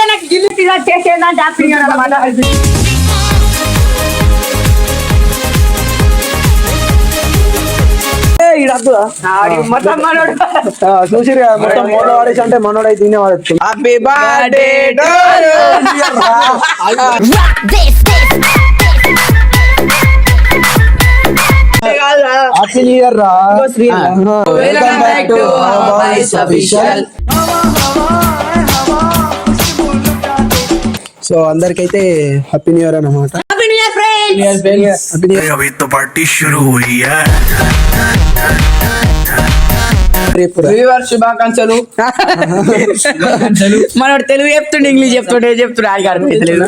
నాకు గిల్లు చేసేదంటే happy new year అన్నమాట. చూసిరు మొత్తం మోడో వాడేసి అంటే మనోడై తినేవాడు. Happy birthday happy new year రా. సో అందరికైతే హ్యాపీ న్యూ ఇయర్ అన్నమాట. अभी तो पार्टी शुरू हुई है. శుభాకాంక్షలు. మనోడు తెలుగు చెప్తుండే ఇంగ్లీష్ చెప్తుండే తెలియదు.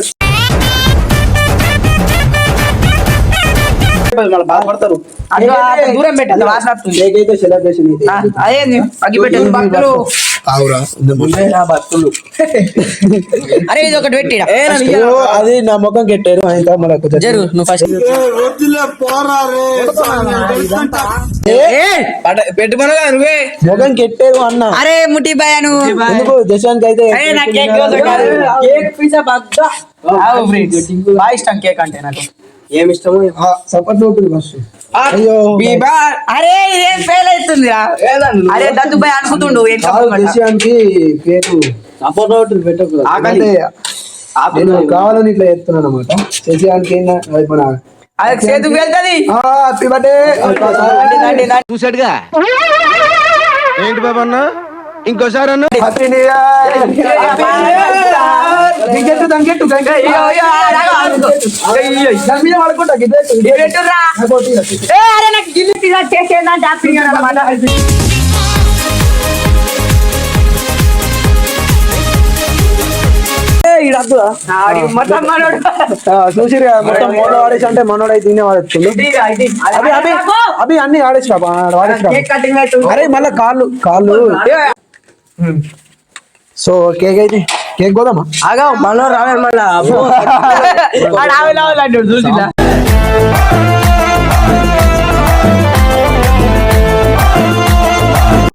బాధపడతారు. దూరం పెట్టదు సెలబ్రేషన్ అదేంది అగ్గి పెట్టదు భక్తులు. భక్తులు అరే ఇది ఒకటి పెట్టి అది నా ముఖం కెట్టారు. జరు నువ్వు ఫస్ట్ పెట్టుకున్నా నువ్వే ముఖం కెట్టారు అన్న. అరే ముట్టి బాయ్ నువ్వు ఎందుకు జశానికి అయితే బాగా ఇష్టం కేక్ అంటే నాకు. ఏమి ఇష్టమో సపోర్ట్ ఫస్ట్. అయ్యో అరే ఇదేం ఫెయిల్ అవుతుంది. అరే దత్తు బాయ్ అనుకుంటుండు జశానికి కేకు సపోర్ట్ అవుతుంది పెట్టకు. నేను కావాలని ఇట్లా చెప్తున్నాను అనమాట. జశానికి చేతుకు వెళ్తుంది. చూసాడుగా ఏంటి బాబా అన్న ఇంకోసారి అన్న చేసేదంటే హ్యాపీ న్యూ ఇయర్ అన్నమాట. చూసిరు మొత్తం మోడో వాడేసి అంటే మనోడై తినేవాడు. అవి అన్ని ఆడేసిరా వాడేసిరా. అరే మళ్ళా కాళ్ళు. సో కేక్ అయితే కేక్ పోదామా? ఆగా మనో రావాలి మళ్ళా చూసిందా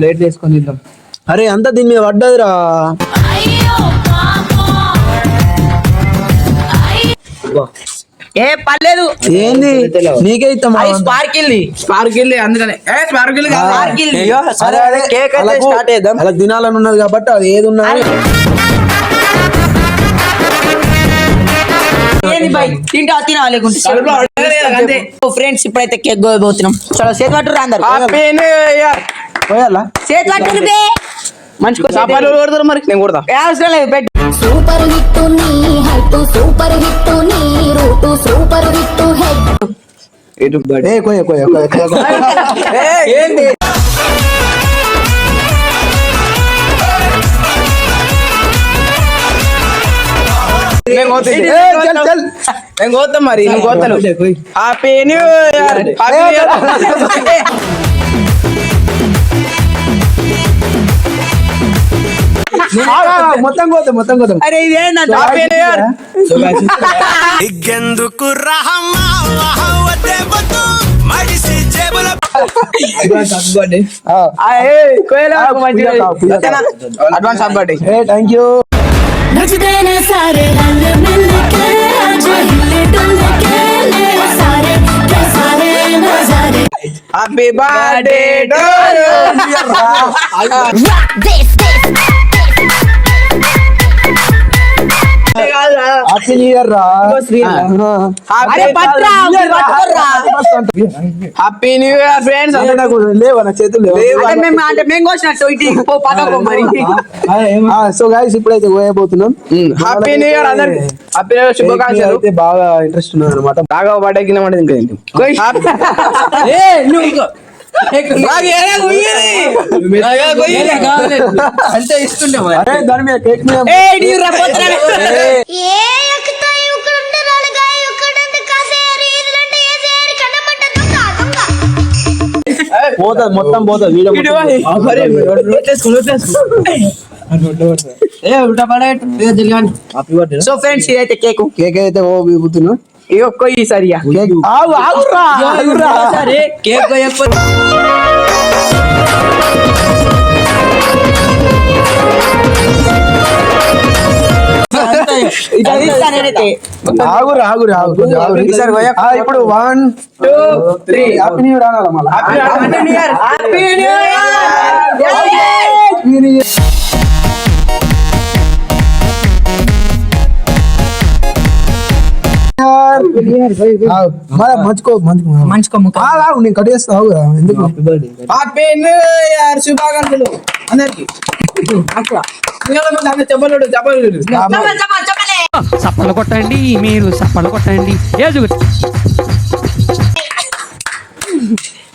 ప్లేట్ తీసుకొని తిందాం. అరే అంతా దీని మీద పడ్డదిరా. ఏ పర్లేదు ఏంది నీకే ఇస్తాం స్పార్కిల్ అందుకనే కేక్ అయితే స్టార్ట్ చేద్దాం. అలా తినాలని ఉన్నది కాబట్టి అది ఏది ఉన్నది తింటా తినాలి. ఫ్రెండ్స్ ఇప్పుడైతే కేక్ పోతున్నాం. చాలా చేతి పట్టు అందరు పోయాలా చేతి పట్టు మంచి కొడతారు మరి నేను కొడతా. అవసరం లేదు పెట్టు. సూపర్ హిట్ నీ హైట్ సూపర్ హిట్ నీ రూట్ సూపర్ హిట్ హెడ్. ఏంటి నేను కోతాం మరి నువ్వు కోతాను. Happy new year. మొత్తం కోతాం. అరే ఇదేంటంటే హ్యాపీ న్యూ ఇయర్. ఇగ్గెందుకు రహమా మడిసి జేబుల advance happy birthday. Thank you. सारे रंग मिल के आज हिले डुल के ले सारे के सारे नजारे. Happy birthday to you. Happy new year రా. Happy new year friends. నాకు లేవా నా చేతులు మేము కోసినట్టు ఇటు పక్కకు మరి. సో గైస్ ఇప్పుడైతే పోయబోతున్నాం. హ్యాపీ న్యూ ఇయర్ అందరికి. హ్యాపీ న్యూ ఇయర్ శుభాకాంక్షలు. అయితే బాగా ఇంట్రెస్ట్ ఉన్నది అనమాట. బాగా బర్త్డే కింద అంటే ఇంకా అంతే ఇస్తుండే దాని మీద కేక్ మీద పోతుంది మొత్తం పోతుంది వీడియో సో ఫ్రెండ్స్ ఇదైతే కేక్ అయితే పోతున్నాం. సరిగా కేక్ ఇట్లా తీస్తా నేనైతే. ఆగురు ఆగురు ఆగురు ఈసారి పోయా. ఇప్పుడు 1 2 3 హ్యాపీ న్యూ ఇయర్ అనాలి మళ్ళీ Happy New Year. Happy New Year. మంచుకో ముక్క. నేను కట్ చేస్తా ఆగురా. ఎందుకు హ్యాపీ న్యూ ఇయర్ శుభాకాంక్షలు అందరికి. చెప్పలు చెప్పలే. చప్పలు కొట్టండి మీరు చప్పలు కొట్టండి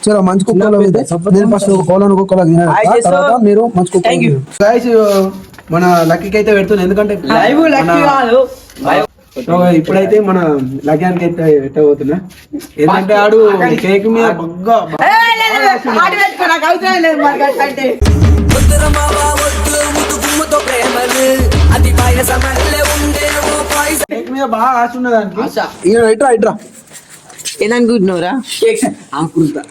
చలో మంచి కుక్కలో నేను ఫస్ట్ కోలను కుక్కలో తర్వాత మీరు మంచి కుక్క. గైస్ మన లక్కీకి అయితే పెడుతున్నాను ఎందుకంటే లైవ్ లక్కీ కాదు. సో ఇప్పుడైతే మన లగ్గానికి అయితే పెట్టబోతున్నా ఏంటంటే ఆడు కేక్ మీద బగ్గా ఆడి పెట్టుకో, నాకు అవసరం లేదు మరి అంటే. కేక్ మీద బాగా ఆశ ఉన్నదానికి ఇట్రా ఇట్రా ఏదనుకుంటున్నావురా? అనుకుంటా.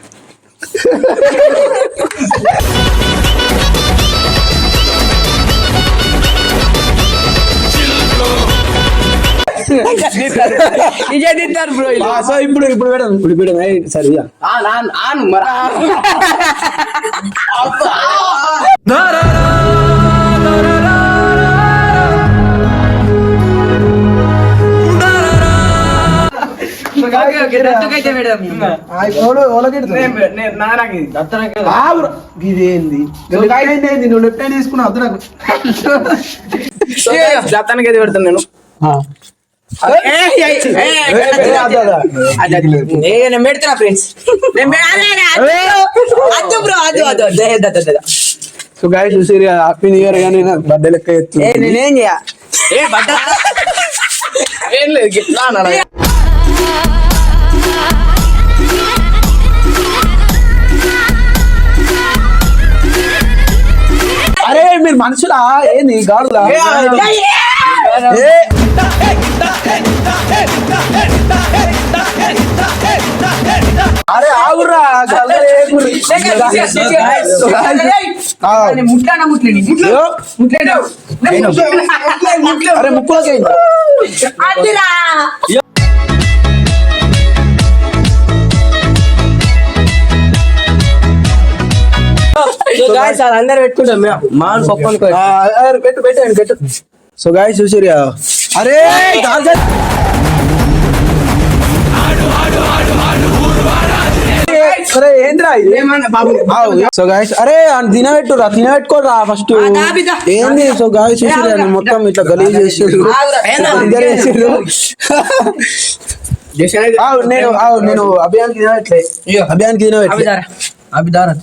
ఇదే తింటారు బ్రో. సో ఇప్పుడు ఇప్పుడు పెట్టాను ఇప్పుడు పెట్టాను సరే ఇక. ఆను మరి ఇదేంది నువ్వు లెఫ్ట్ హ్యాండ్ తీసుకున్నావు అద్దు నాకు. జాతానికి అయితే పెడతాను నేను. నేను పెడుతున్నా ఫ్రెండ్స్. అద్దు బ్రో అద్దు. సో గైస్ చూసి హ్యాపీ న్యూ ఇయర్ కానీ బర్త్డే లెక్క ఎత్తున్నా. నేనేం చేయ ఏం లేదు ఇట్లా అన్నాడు. అరే మీరు మనుషులా ఏంది గాడులా? అరే ఆగురా అరే ముక్కులకి అందరు పెట్టుకుంటాం మాన్ పప్పని పెట్టు పెట్టండి పెట్టు. సో గాయస్ చూసిరు అరే అరే ఏంద్రా సో గాయస్ అరే తినబెట్టురా తినబెట్టుకోరా ఫస్ట్ ఏంది. సో గాయస్ చూసిరు మొత్తం ఇట్లా గలీజ్ చేసిరు నేను అభియానికి తినట్లే అభియానికి తినబెట్లే అభిదారా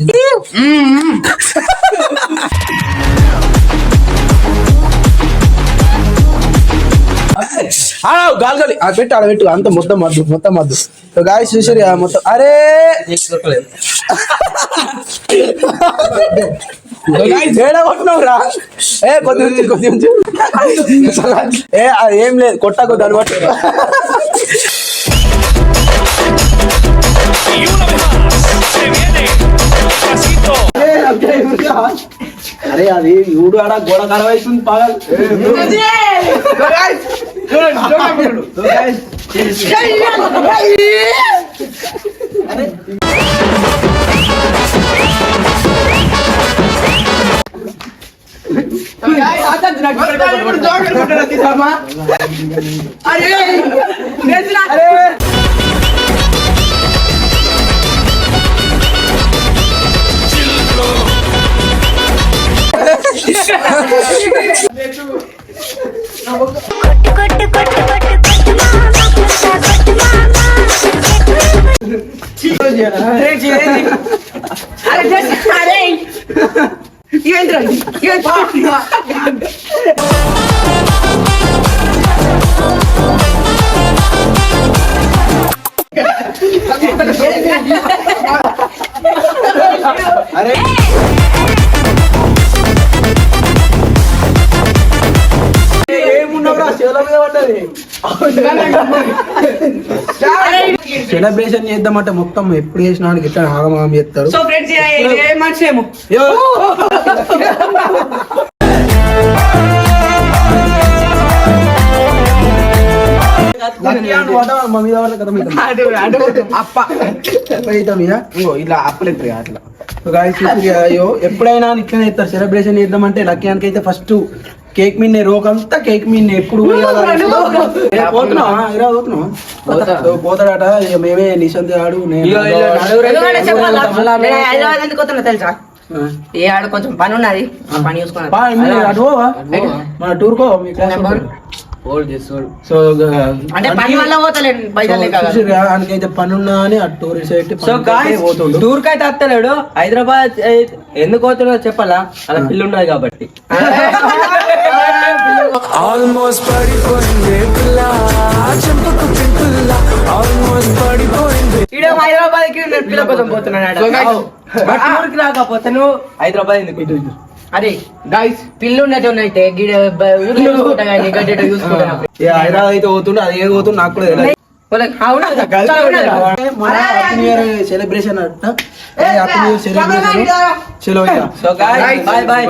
గాలి పెట్టు ఆడ పెట్టు అంత మొత్తం మద్దు గాయ చూసారు మొత్తం. అరే కొట్టినావురా ఏ కొద్ది ఏ ఏం లేదు కొట్టకు దాన్ని బట్టి. అరే అది ఊడు ఆడ గోడ కరవైతుంది పాగల్. అరే సెలబ్రేషన్ చేద్దామంటే మొత్తం ఎప్పుడు చేసినా ఇట్లా ఆగమాగం చేస్తారు. సో ఫ్రెండ్స్ ఏ మనిషి ఏమో మా మీద వాళ్ళ కదా మీద అప్ప అవుతాం ఇక ఇంకో ఇలా అప్పలేదు అట్లా గాయస్ అయ్యో ఎప్పుడైనా ఇట్లనే ఇస్తారు సెలబ్రేషన్ చేద్దామంటే లక్యానికి అయితే ఫస్ట్ కేక్ మీన్నే రోకంతా కేక్ మీన్నే ఎప్పుడు పోతాడట ఇక మేమే నిశాంత్ ఆడు నేను హైదరాబాద్ ఎందుకు వస్తున్నా తెలుసా ఏ ఆడ కొంచెం పని ఉన్నది ఆ పని చూసుకున్నా అటు పోవా? మన టూర్ కో మీ క్లాస్ సో అంటే పని వల్ల పోతలేండి పైసలు లేక కాదు. ఆయనకైతే పని ఉన్నా అని ఆ టూరిస్ట్ అయితే సో పోతుండు టూర్ కైతే వస్తలేడు హైదరాబాద్ ఎందుకు పోతున్నాడో చెప్పాలా అలా పిల్లు ఉన్నది కాబట్టి ఆల్మోస్ట్ పడిపోయింది ఈడ హైదరాబాద్ కి పిల్ల కోసం పోతున్నాడు టూర్ కి రాకపోతే నువ్వు హైదరాబాద్ ఎందుకు అరే గైస్ పిల్లు ఉన్నట్టున్నైతే ఊర్లో చూసుకుంటా కానీ గడ్డ చూసుకుంటా హైదరాబాద్ అయితే పోతుండే అది ఏది పోతుండే నాకు కూడా తెలియదు. అవునా మన హ్యాపీ న్యూ ఇయర్ సెలబ్రేషన్ అంట happy new year celebration so bye bye